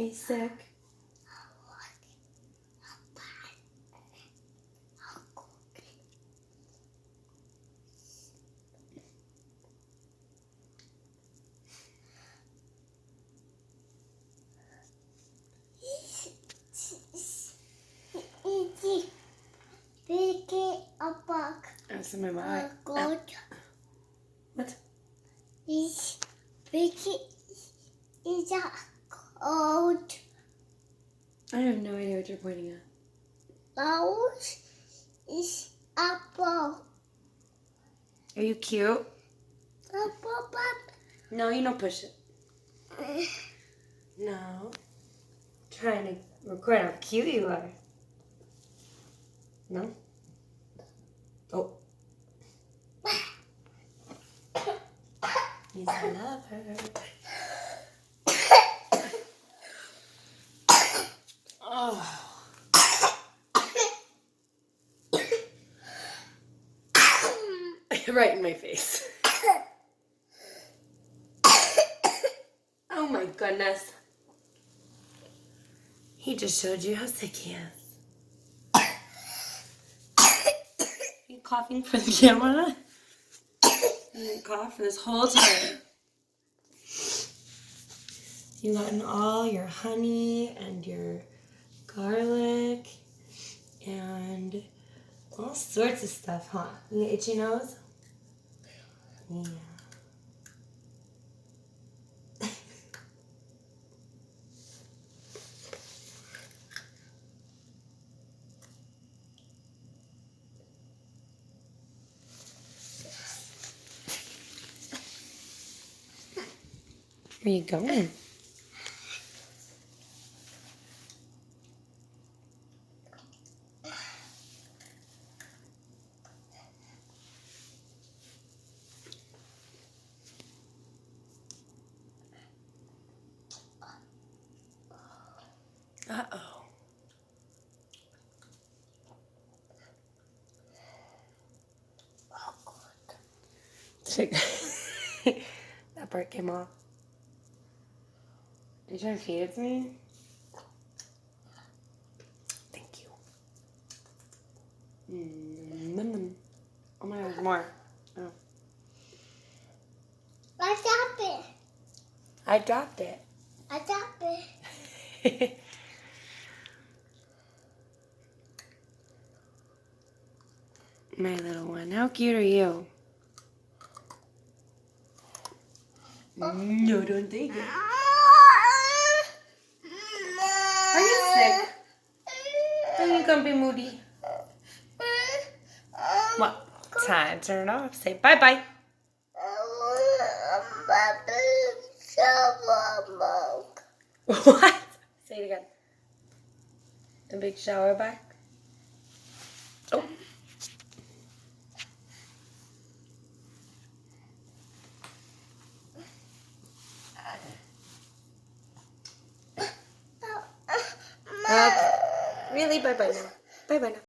you sick? That's in my mind. What? Is a cold. I have no idea what you're pointing at. Mouse is apple. Are you cute? Apple, No, you don't push it. No. Trying to record how cute you are. No? Oh. He's a lover. Oh. Right in my face. Oh my goodness. He just showed you how sick he is. You coughing for the camera? You didn't cough for this whole time. You gotten all your honey and your garlic and all sorts of stuff, huh? You got itchy nose? Yeah. Where you going? Uh-oh. That part came off. Are you trying to feed it to me? Thank you. Oh my God, more. Oh. I dropped it. I dropped it. I dropped it. My little one. How cute are you? No, don't take it. Are you sick? Are you gonna be moody? What? Time to turn it off. Say bye-bye. What? Say it again. The big shower back. Oh. Okay. Really? Bye-bye now. Bye-bye now.